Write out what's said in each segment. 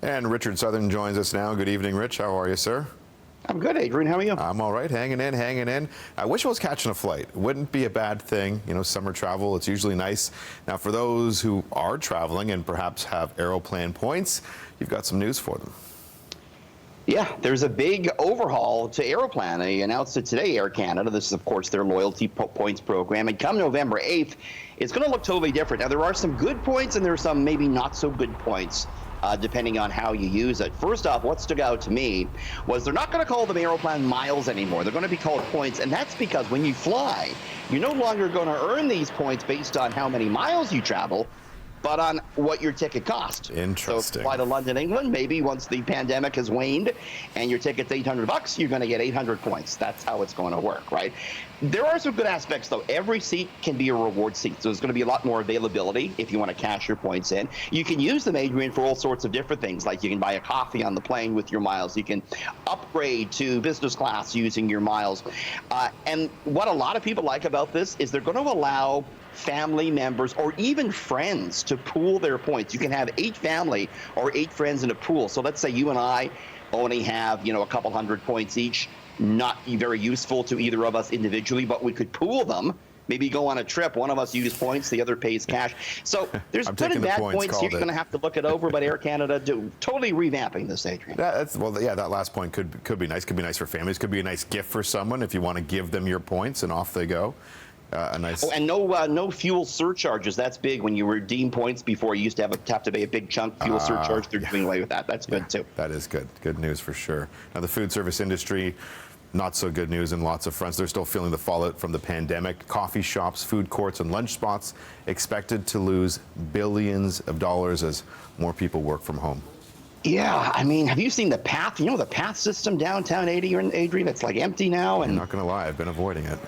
And Richard Southern joins us now. Good evening, Rich. How are you, sir? I'm good, Adrian. How are you? I'm all right. Hanging in, hanging in. I wish I was catching a flight. Wouldn't be a bad thing. You know, summer travel, it's usually nice. Now, for those who are traveling and perhaps have Aeroplan points, you've got some news for them. Yeah, there's a big overhaul to Aeroplan. They announced it today, Air Canada. This is, of course, their loyalty points program. And come November 8th, it's going to look totally different. Now, there are some good points and there are some maybe not so good points, depending on how you use it. First off, what stood out to me was they're not going to call them Aeroplan miles anymore. They're going to be called points. And that's because when you fly, you're no longer going to earn these points based on how many miles you travel, but on what your ticket cost. Interesting. So fly to London, England, maybe once the pandemic has waned and your ticket's $800, you're going to get 800 points. That's how it's going to work, right? There are some good aspects, though. Every seat can be a reward seat, so there's going to be a lot more availability if you want to cash your points in. You can use them, Adrian, for all sorts of different things, like you can buy a coffee on the plane with your miles. You can upgrade to business class using your miles. And what a lot of people like about this is they're going to allow family members or even friends to pool their points. You can have 8 family or 8 friends in a pool. So let's say you and I only have, a couple hundred points each, not very useful to either of us individually, but we could pool them. Maybe go on a trip, one of us use points, the other pays cash. So there's good and bad points here. You're going to have to look it over, but Air Canada totally revamping this, Adrian. That last point could be nice. Could be nice for families. Could be a nice gift for someone if you want to give them your points and off they go. And no fuel surcharges. That's big. When you redeem points before, you used to have to pay a big chunk fuel surcharge. They're doing away with that. That's good too. That is good. Good news for sure. Now the food service industry, not so good news in lots of fronts. They're still feeling the fallout from the pandemic. Coffee shops, food courts, and lunch spots expected to lose billions of dollars as more people work from home. Yeah, I mean, have you seen the Path? You know the Path system downtown, Adrian? It's like empty now. And I'm not going to lie, I've been avoiding it.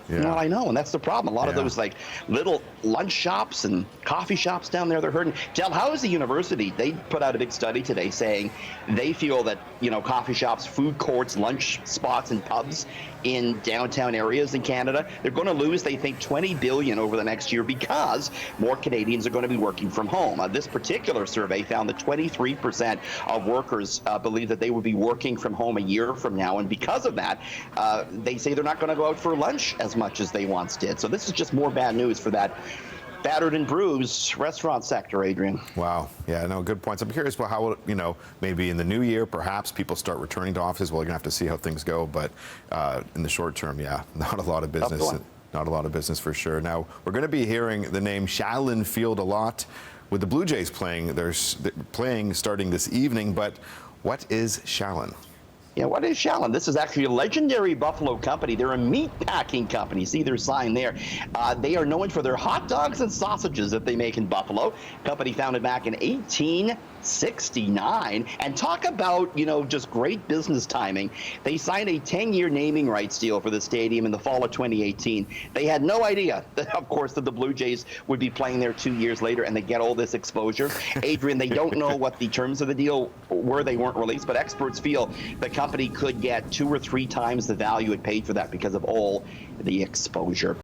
Yeah. You know, I know, and that's the problem. A lot of those like little lunch shops and coffee shops down there, they're hurting. Dalhousie University, they put out a big study today saying they feel that, coffee shops, food courts, lunch spots, and pubs in downtown areas in Canada, they're going to lose, they think, $20 billion over the next year because more Canadians are going to be working from home. This particular survey found that 23% of workers believe that they would be working from home a year from now, and because of that, they say they're not going to go out for lunch as much as they once did. So this is just more bad news for that battered and bruised restaurant sector, Adrian. Wow. Yeah, no, good points. I'm curious about how, maybe in the new year, perhaps people start returning to offices. Well, you're going to have to see how things go. But in the short term, yeah, not a lot of business. Not a lot of business for sure. Now, we're going to be hearing the name Shallon Field a lot with the Blue Jays playing. They're playing starting this evening. But what is Shallon? Yeah, what is Shallon? This is actually a legendary Buffalo company. They're a meat packing company. See their sign there. They are known for their hot dogs and sausages that they make in Buffalo. Company founded back in 1869. And talk about, just great business timing. They signed a 10-year naming rights deal for the stadium in the fall of 2018. They had no idea, of course, that the Blue Jays would be playing there 2 years later, and they get all this exposure. Adrian, they don't know what the terms of the deal were. They weren't released, but experts feel the company could get 2 or 3 times the value it paid for that because of all the exposure.